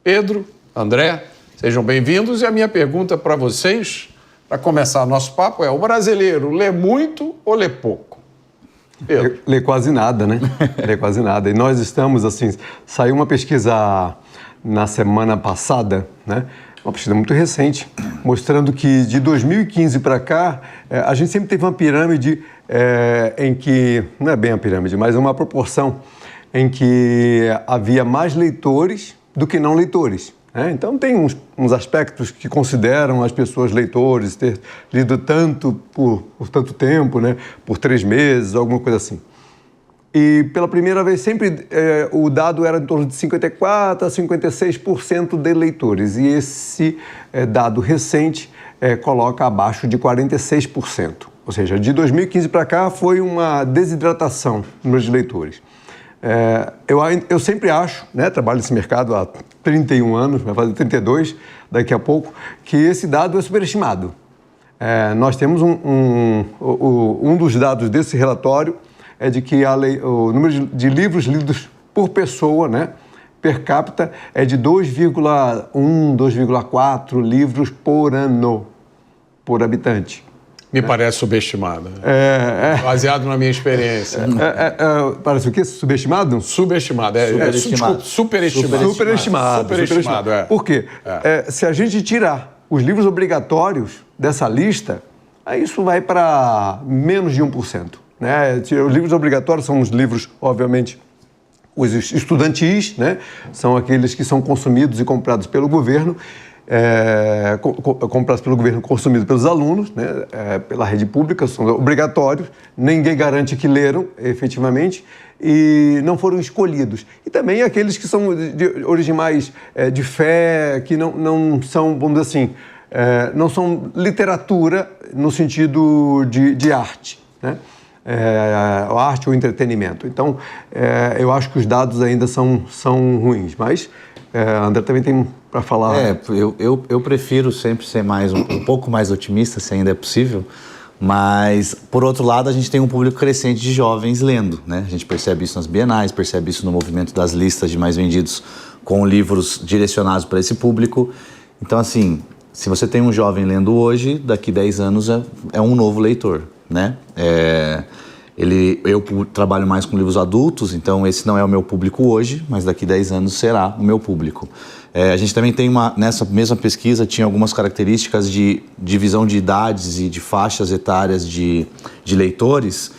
Pedro, André, sejam bem-vindos. E a minha pergunta para vocês, para começar nosso papo, é: o brasileiro lê muito ou lê pouco? Pedro. Lê quase nada, né? Lê quase nada. E nós estamos, assim, saiu uma pesquisa na semana passada, né? Uma pesquisa muito recente, mostrando que de 2015 para cá, a gente sempre teve uma pirâmide em que, não é bem a pirâmide, mas uma proporção em que havia mais leitores do que não leitores. Então, tem uns aspectos que consideram as pessoas leitores, ter lido tanto por tanto tempo, né? Por 3 meses, alguma coisa assim. E, pela primeira vez, sempre o dado era em torno de 54% a 56% de leitores. E esse dado recente coloca abaixo de 46%. Ou seja, de 2015 para cá foi uma desidratação no número de leitores. Eu sempre acho, né, trabalho nesse mercado há 31 anos, vai fazer 32 daqui a pouco, que esse dado é superestimado. Nós temos um dos dados desse relatório é de que o número de livros lidos por pessoa, né, per capita, é de 2,1, 2,4 livros por ano, por habitante. Me parece subestimado. Baseado na minha experiência. Parece o quê? Subestimado? Subestimado. Desculpa, superestimado. Por quê? Se a gente tirar os livros obrigatórios dessa lista, aí isso vai para menos de 1%. Né? Os livros obrigatórios são os livros, obviamente, os estudantis, né? São aqueles que são consumidos e comprados pelo governo, comprados pelo governo, consumidos pelos alunos, né? Pela rede pública, são obrigatórios, ninguém garante que leram efetivamente e não foram escolhidos. E também aqueles que são de origem mais de fé, que não são, vamos dizer assim, não são literatura no sentido de arte, né? Arte ou entretenimento. Então, eu acho que os dados ainda são ruins, mas André também tem para falar. Eu prefiro sempre ser um pouco mais otimista, se ainda é possível, mas, por outro lado, a gente tem um público crescente de jovens lendo, né? A gente percebe isso nas bienais, percebe isso no movimento das listas de mais vendidos com livros direcionados para esse público. Então, assim, se você tem um jovem lendo hoje, daqui 10 anos é um novo leitor, né? Eu trabalho mais com livros adultos, então esse não é o meu público hoje, mas daqui 10 anos será o meu público. A gente também tem nessa mesma pesquisa, tinha algumas características de divisão de idades e de faixas etárias de leitores,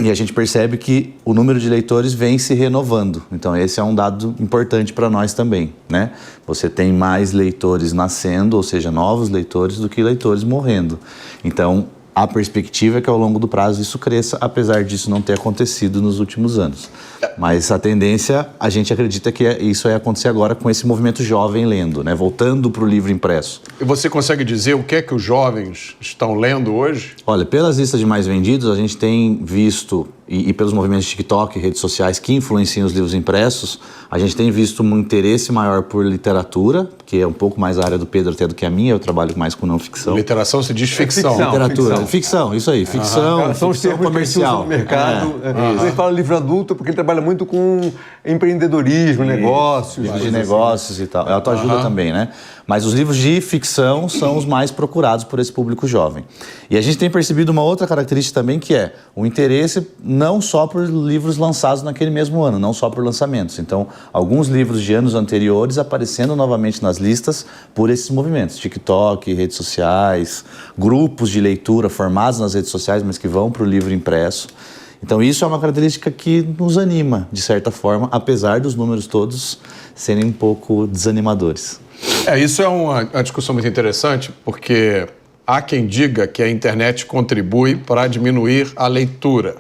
e a gente percebe que o número de leitores vem se renovando. Então esse é um dado importante para nós também, né? Você tem mais leitores nascendo, ou seja, novos leitores, do que leitores morrendo. Então, a perspectiva é que ao longo do prazo isso cresça, apesar disso não ter acontecido nos últimos anos. Mas a tendência, a gente acredita que isso vai acontecer agora com esse movimento jovem lendo, né? Voltando para o livro impresso. E você consegue dizer o que é que os jovens estão lendo hoje? Olha, pelas listas de mais vendidos, a gente tem visto, e pelos movimentos de TikTok e redes sociais que influenciam os livros impressos, a gente tem visto um interesse maior por literatura, que é um pouco mais a área do Pedro até do que a minha, eu trabalho mais com não ficção. Literação se diz ficção. Literatura. Ficção, isso aí, ficção, são os termos comercial. No mercado. Você fala livro adulto porque ele trabalha muito com empreendedorismo, negócios. De negócios e tal. Ela ajuda também, né? Mas os livros de ficção são os mais procurados por esse público jovem. E a gente tem percebido uma outra característica também, que é o interesse não só por livros lançados naquele mesmo ano, não só por lançamentos. Então, alguns livros de anos anteriores aparecendo novamente nas listas por esses movimentos. TikTok, redes sociais, grupos de leitura formados nas redes sociais, mas que vão para o livro impresso. Então, isso é uma característica que nos anima, de certa forma, apesar dos números todos serem um pouco desanimadores. Isso é uma discussão muito interessante, porque há quem diga que a internet contribui para diminuir a leitura.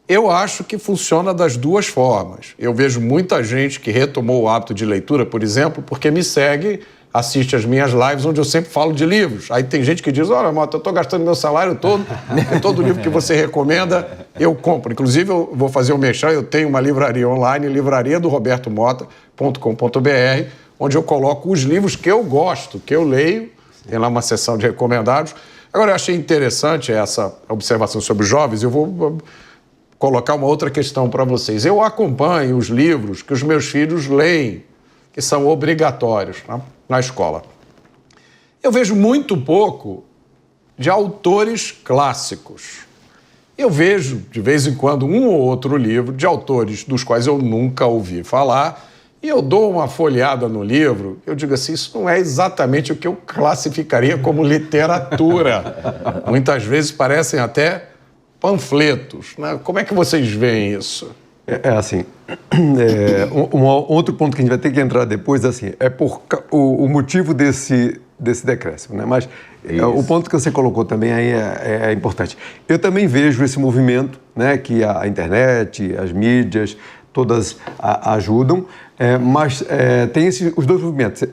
Eu acho que funciona das duas formas. Eu vejo muita gente que retomou o hábito de leitura, por exemplo, porque me segue, assiste as minhas lives, onde eu sempre falo de livros. Aí tem gente que diz, olha, Mota, eu estou gastando meu salário todo, e todo livro que você recomenda, eu compro. Inclusive, eu vou fazer um merchan, eu tenho uma livraria online, livrariadorobertomota.com.br, onde eu coloco os livros que eu gosto, que eu leio, tem lá uma seção de recomendados. Agora, eu achei interessante essa observação sobre os jovens, eu vou colocar uma outra questão para vocês. Eu acompanho os livros que os meus filhos leem que são obrigatórios, né, na escola. Eu vejo muito pouco de autores clássicos. Eu vejo, de vez em quando, um ou outro livro de autores dos quais eu nunca ouvi falar, e eu dou uma folheada no livro, eu digo assim, isso não é exatamente o que eu classificaria como literatura. Muitas vezes parecem até panfletos, né? Como é que vocês veem isso? Assim, um outro ponto que a gente vai ter que entrar depois, assim, é o motivo desse decréscimo, né? Mas o ponto que você colocou também aí é importante. Eu também vejo esse movimento, né, que a internet, as mídias, todas ajudam, mas tem os dois movimentos.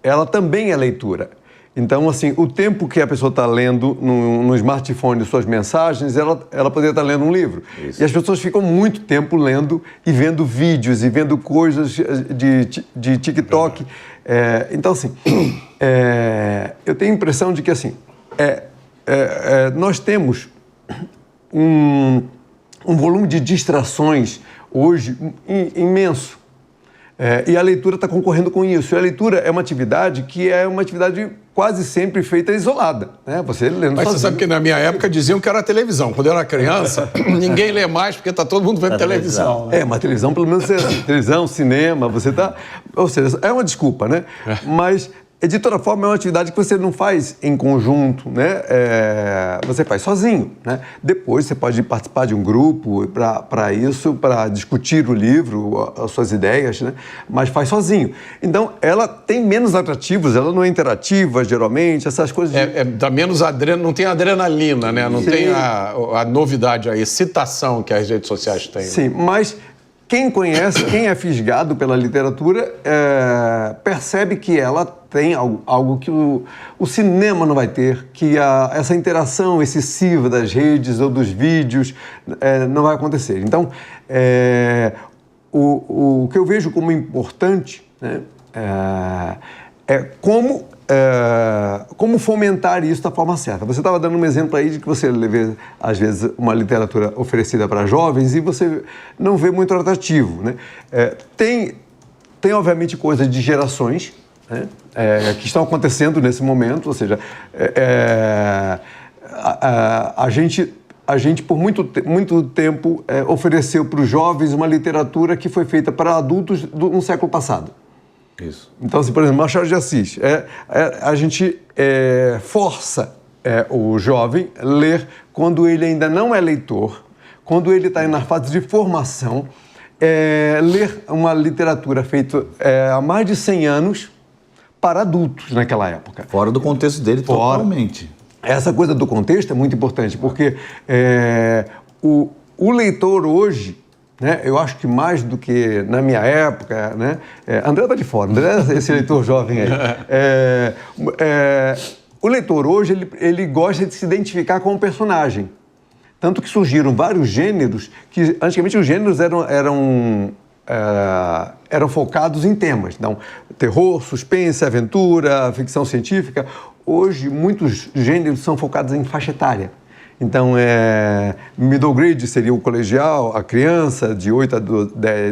Ela também é leitura. Então, assim, o tempo que a pessoa está lendo no smartphone suas mensagens, ela poderia estar lendo um livro. Isso. E as pessoas ficam muito tempo lendo e vendo vídeos e vendo coisas de TikTok. Então, assim, eu tenho a impressão de que, assim, nós temos um volume de distrações hoje imenso. E a leitura está concorrendo com isso. E a leitura é uma atividade que é uma atividade quase sempre feita isolada, né? Você lendo Mas sozinho. você sabe que na minha época diziam que era televisão. Quando eu era criança, ninguém lê mais porque está todo mundo vendo televisão. Né? Mas televisão pelo menos é assim. Televisão, cinema, você está... Ou seja, é uma desculpa, né? Mas, de toda forma, é uma atividade que você não faz em conjunto, né? Você faz sozinho, né? Depois você pode participar de um grupo para isso, para discutir o livro, as suas ideias, né? Mas faz sozinho. Então, ela tem menos atrativos, ela não é interativa, geralmente, essas coisas... Dá menos não tem adrenalina, né? Não tem a novidade, a excitação que as redes sociais têm. Sim, mas... Quem conhece, quem é fisgado pela literatura, percebe que ela tem algo que o cinema não vai ter, que essa interação excessiva das redes ou dos vídeos não vai acontecer. Então, o que eu vejo como importante, né, é como fomentar isso da forma certa. Você estava dando um exemplo aí de que você vê, às vezes, uma literatura oferecida para jovens e você não vê muito atrativo, né? Tem, obviamente, coisas de gerações, né, que estão acontecendo nesse momento, ou seja, a gente, por muito tempo, ofereceu para os jovens uma literatura que foi feita para adultos no século passado. Isso. Então, assim, por exemplo, Machado de Assis, a gente força o jovem a ler quando ele ainda não é leitor, quando ele está na fase de formação, ler uma literatura feita há mais de 100 anos para adultos naquela época. Fora do contexto dele, totalmente. Essa coisa do contexto é muito importante, porque o leitor hoje, né, eu acho que mais do que na minha época, né, André está de fora, André, esse leitor jovem aí. O leitor hoje, ele gosta de se identificar com o personagem. Tanto que surgiram vários gêneros, que antigamente os gêneros eram focados em temas. Então, terror, suspense, aventura, ficção científica. Hoje, muitos gêneros são focados em faixa etária. Então, middle grade seria o colegial, a criança de 8 a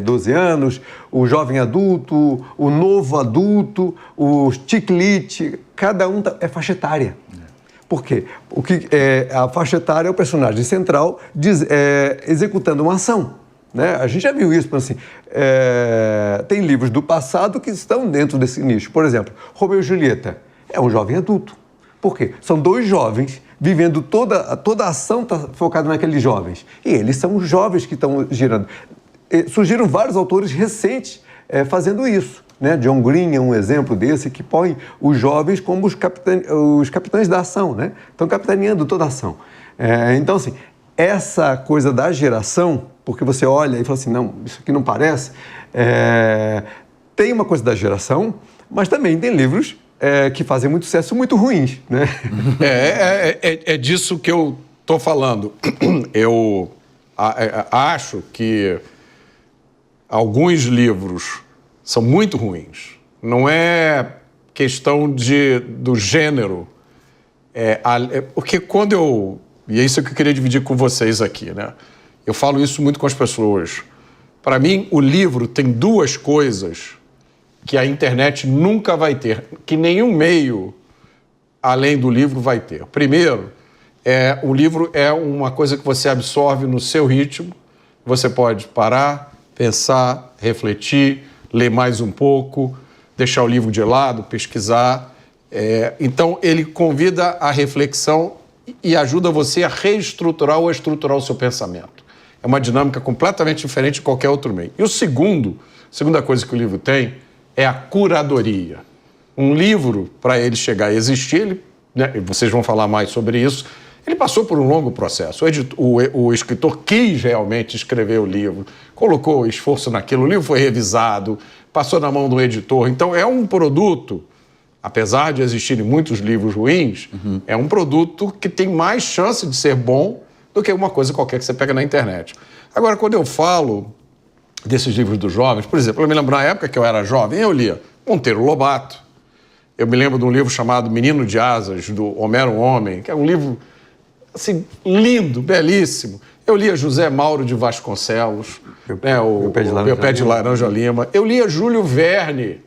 12 anos, o jovem adulto, o novo adulto, o chick-lit, cada um é faixa etária. Por quê? A faixa etária é o personagem central executando uma ação. Né? A gente já viu isso, assim, tem livros do passado que estão dentro desse nicho. Por exemplo, Romeu e Julieta é um jovem adulto. Por quê? São dois jovens vivendo toda a ação está focada naqueles jovens. E eles são os jovens que estão girando. Surgiram vários autores recentes fazendo isso. Né? John Green é um exemplo desse que põe os jovens como os capitães da ação, né? Estão capitaneando toda a ação. Então, assim, essa coisa da geração, porque você olha e fala assim, não, isso aqui não parece, tem uma coisa da geração, mas também tem livros que fazem muito sucesso, muito ruins, né? É disso que eu estou falando. Eu acho que alguns livros são muito ruins. Não é questão do gênero. Porque quando eu... E é isso que eu queria dividir com vocês aqui, né? Eu falo isso muito com as pessoas. Para mim, o livro tem duas coisas que a internet nunca vai ter, que nenhum meio além do livro vai ter. Primeiro, o livro é uma coisa que você absorve no seu ritmo, você pode parar, pensar, refletir, ler mais um pouco, deixar o livro de lado, pesquisar. Então, ele convida à reflexão e ajuda você a reestruturar ou a estruturar o seu pensamento. É uma dinâmica completamente diferente de qualquer outro meio. E a segunda coisa que o livro tem é a curadoria. Um livro, para ele chegar a existir, vocês vão falar mais sobre isso, ele passou por um longo processo. O escritor quis realmente escrever o livro, colocou esforço naquilo, o livro foi revisado, passou na mão do editor. Então, é um produto, apesar de existirem muitos livros ruins, é um produto que tem mais chance de ser bom do que uma coisa qualquer que você pega na internet. Agora, quando eu falo desses livros dos jovens, por exemplo, eu me lembro na época que eu era jovem, eu lia Monteiro Lobato, eu me lembro de um livro chamado Menino de Asas, do Homero Homem, que é um livro assim, lindo, belíssimo. Eu lia José Mauro de Vasconcelos, o Meu Pé de Laranja Lima. Eu lia Júlio Verne.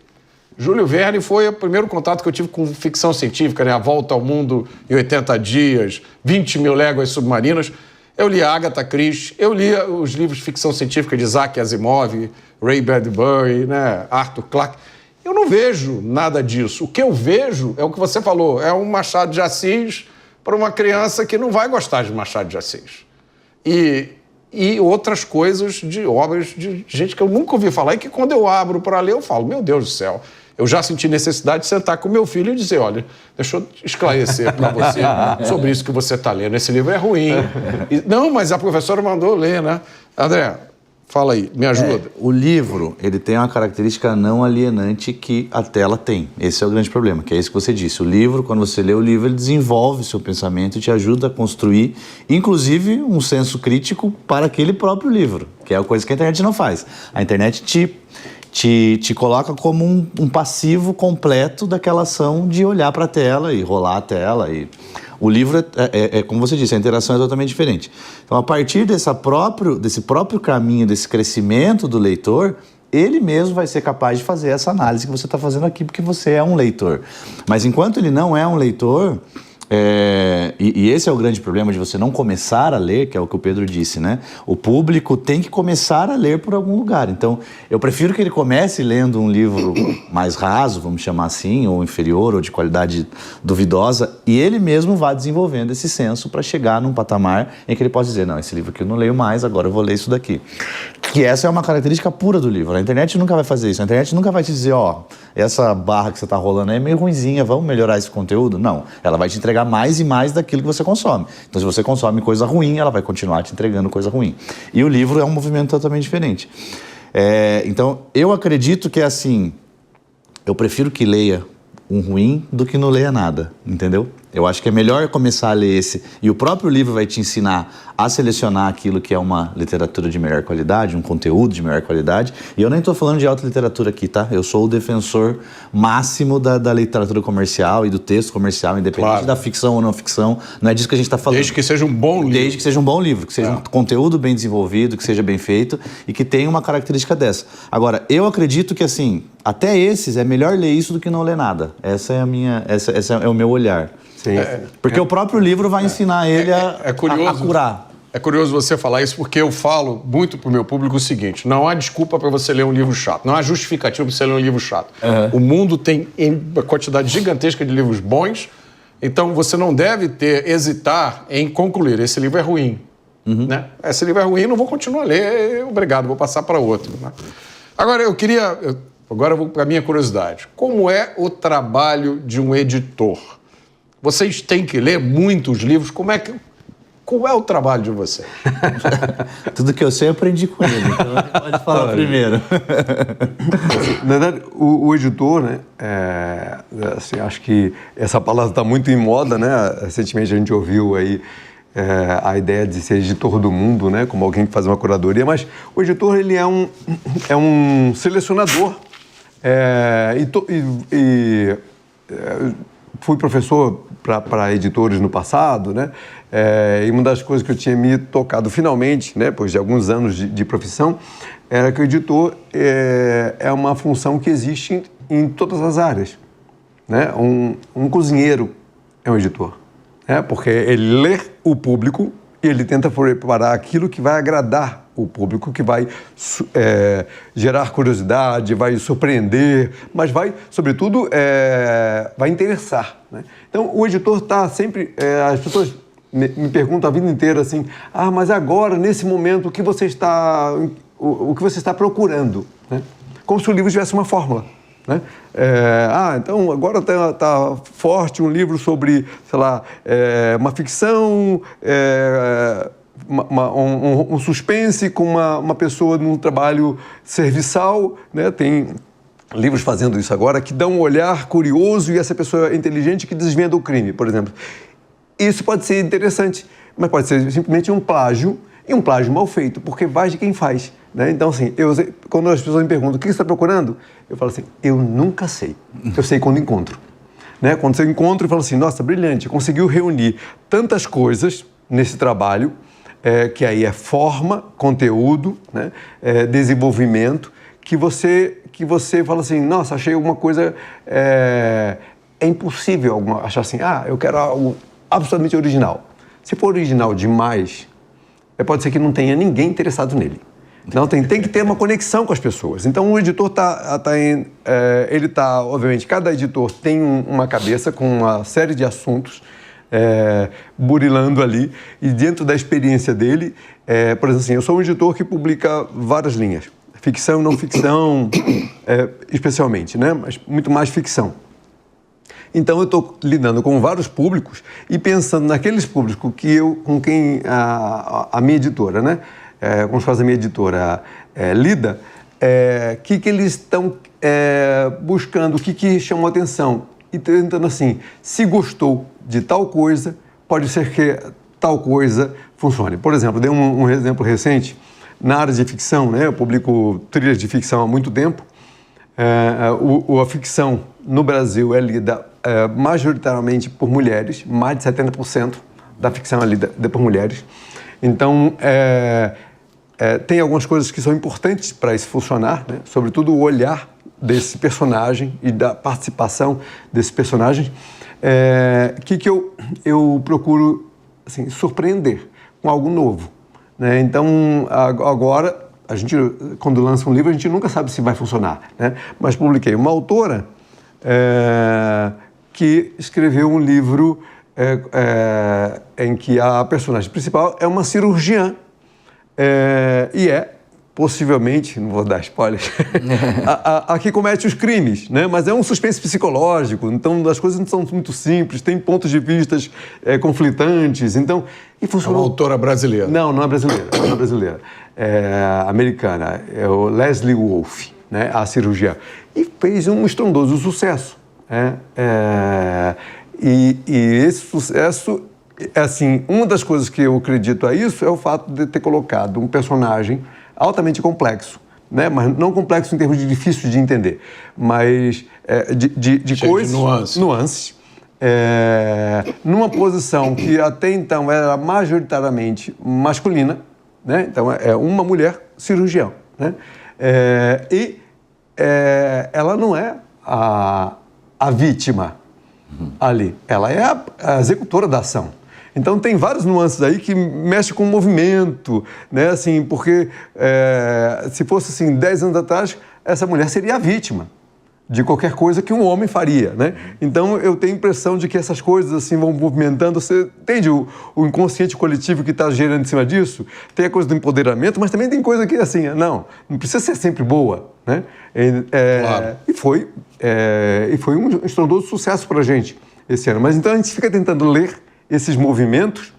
Júlio Verne foi o primeiro contato que eu tive com ficção científica, A Volta ao Mundo em 80 Dias, 20 Mil Léguas Submarinas. Eu lia Agatha Christie, eu lia os livros de ficção científica de Isaac Asimov, Ray Bradbury, Arthur Clarke. Eu não vejo nada disso. O que eu vejo é o que você falou, é um Machado de Assis para uma criança que não vai gostar de Machado de Assis. E outras coisas de obras de gente que eu nunca ouvi falar e que quando eu abro para ler eu falo, meu Deus do céu, eu já senti necessidade de sentar com meu filho e dizer, olha, deixa eu esclarecer para você sobre isso que você está lendo. Esse livro é ruim. Não, mas a professora mandou ler, André, fala aí, me ajuda. O livro, ele tem uma característica não alienante que a tela tem. Esse é o grande problema, que é isso que você disse. O livro, quando você lê o livro, ele desenvolve o seu pensamento e te ajuda a construir, inclusive, um senso crítico para aquele próprio livro, que é a coisa que a internet não faz. A internet te coloca como um passivo completo daquela ação de olhar para a tela e rolar a tela. O livro, como você disse, a interação é totalmente diferente. Então, a partir desse próprio caminho, desse crescimento do leitor, ele mesmo vai ser capaz de fazer essa análise que você está fazendo aqui, porque você é um leitor. Mas enquanto ele não é um leitor... E esse é o grande problema de você não começar a ler, que é o que o Pedro disse, O público tem que começar a ler por algum lugar. Então, eu prefiro que ele comece lendo um livro mais raso, vamos chamar assim, ou inferior, ou de qualidade duvidosa, e ele mesmo vá desenvolvendo esse senso para chegar num patamar em que ele possa dizer, não, esse livro aqui eu não leio mais, agora eu vou ler isso daqui. Que essa é uma característica pura do livro. A internet nunca vai fazer isso. A internet nunca vai te dizer, essa barra que você está rolando aí é meio ruinzinha, vamos melhorar esse conteúdo? Não. Ela vai te entregar mais e mais daquilo que você consome. Então, se você consome coisa ruim, ela vai continuar te entregando coisa ruim. E o livro é um movimento totalmente diferente. Então, eu acredito que é assim, eu prefiro que leia um ruim do que não leia nada, entendeu? Eu acho que é melhor começar a ler esse, e o próprio livro vai te ensinar a selecionar aquilo que é uma literatura de melhor qualidade, um conteúdo de melhor qualidade, e eu nem estou falando de alta literatura aqui, tá? Eu sou o defensor máximo da literatura comercial e do texto comercial, independente da ficção ou não ficção, não é disso que a gente está falando. Desde que seja um bom livro. Desde que seja um bom livro, que seja um conteúdo bem desenvolvido, que seja bem feito e que tenha uma característica dessa. Agora, eu acredito que, assim, até esses, é melhor ler isso do que não ler nada. Esse é o meu olhar. Sim. Porque o próprio livro vai ensinar ele a curar. É curioso você falar isso, porque eu falo muito para o meu público o seguinte, não há desculpa para você ler um livro chato, não há justificativa para você ler um livro chato. O mundo tem uma quantidade gigantesca de livros bons, então você não deve hesitar em concluir, esse livro é ruim. Esse livro é ruim, não vou continuar a ler, obrigado, vou passar para outro. Agora, agora eu vou para a minha curiosidade. Como é o trabalho de um editor? Vocês têm que ler muitos livros. Qual é o trabalho de vocês? Tudo que eu sei eu aprendi com ele, então pode falar primeiro. Na verdade, o editor, assim, acho que essa palavra está muito em moda, Recentemente a gente ouviu aí a ideia de ser editor do mundo, como alguém que faz uma curadoria, mas o editor, ele é um selecionador fui professor para editores no passado, né? E uma das coisas que eu tinha me tocado finalmente, né, depois de alguns anos de profissão, era que o editor é uma função que existe em todas as áreas, né? Um cozinheiro é um editor, né? Porque ele lê o público e ele tenta preparar aquilo que vai agradar o público, que vai gerar curiosidade, vai surpreender, mas vai, sobretudo, vai interessar, né? Então, o editor está sempre... as pessoas me perguntam a vida inteira assim, mas agora, nesse momento, o que você está procurando, né? Como se o livro tivesse uma fórmula, né? Então agora tá forte um livro sobre, sei lá, uma ficção, um suspense com uma pessoa num trabalho serviçal, né? Tem livros fazendo isso agora que dão um olhar curioso e essa pessoa é inteligente que desvenda o crime, por exemplo. Isso pode ser interessante, mas pode ser simplesmente um plágio, e um plágio mal feito, porque vai de quem faz, né? Então, assim, quando as pessoas me perguntam o que você está procurando, eu falo assim, eu nunca sei. Eu sei quando encontro, né? Quando você encontra e fala assim, nossa, brilhante, conseguiu reunir tantas coisas nesse trabalho, que aí é forma, conteúdo, né? Desenvolvimento, que você fala assim, nossa, achei alguma coisa... É impossível achar assim, eu quero algo absolutamente original. Se for original demais, pode ser que não tenha ninguém interessado nele. Então, tem que ter uma conexão com as pessoas. Então, o editor obviamente, cada editor tem uma cabeça com uma série de assuntos burilando ali, e dentro da experiência dele, por exemplo, assim, eu sou um editor que publica várias linhas, ficção e não ficção, especialmente, né? Mas muito mais ficção. Então, eu estou lidando com vários públicos e pensando naqueles públicos com quem a minha editora, né? Com os quais a minha editora lida, que eles estão buscando, o que chamou atenção. E tentando assim, se gostou de tal coisa, pode ser que tal coisa funcione. Por exemplo, dei um exemplo recente, na área de ficção, né? Eu publico trilhas de ficção há muito tempo. A ficção no Brasil é lida majoritariamente por mulheres, mais de 70% da ficção é lida por mulheres. Então, tem algumas coisas que são importantes para isso funcionar, né? Sobretudo o olhar desse personagem e da participação desse personagem, que eu procuro assim, surpreender com algo novo, né? Então, agora... A gente, quando lança um livro, a gente nunca sabe se vai funcionar, né? Mas publiquei uma autora que escreveu um livro em que a personagem principal é uma cirurgiã e possivelmente, não vou dar spoilers, a que comete os crimes, né? Mas é um suspense psicológico, então as coisas não são muito simples, tem pontos de vista conflitantes, então... E funcionou. É uma autora brasileira? Não é brasileira, não é brasileira. É americana, é o Leslie Wolfe, né? A cirurgiã. E fez um estrondoso sucesso, né? E esse sucesso, assim, uma das coisas que eu acredito a isso é o fato de ter colocado um personagem altamente complexo, né? Mas não complexo em termos de difícil de entender, mas de coisas... De nuances. Numa posição que até então era majoritariamente masculina, né? Então é uma mulher cirurgiã, né? Ela não é a vítima ali, ela é a executora da ação. Então tem várias nuances aí que mexem com o movimento, né? Assim, porque se fosse assim 10 anos atrás, essa mulher seria a vítima de qualquer coisa que um homem faria, né? Então eu tenho a impressão de que essas coisas assim vão movimentando. Você entende o inconsciente coletivo que está gerando em cima disso? Tem a coisa do empoderamento, mas também tem coisa que assim, não precisa ser sempre boa, né? Claro. E foi um estrondoso sucesso para a gente esse ano. Mas então a gente fica tentando ler esses movimentos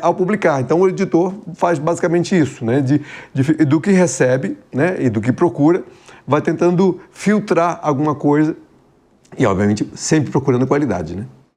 ao publicar. Então o editor faz basicamente isso, né? Do que recebe, né? E do que procura, vai tentando filtrar alguma coisa e, obviamente, sempre procurando qualidade, né?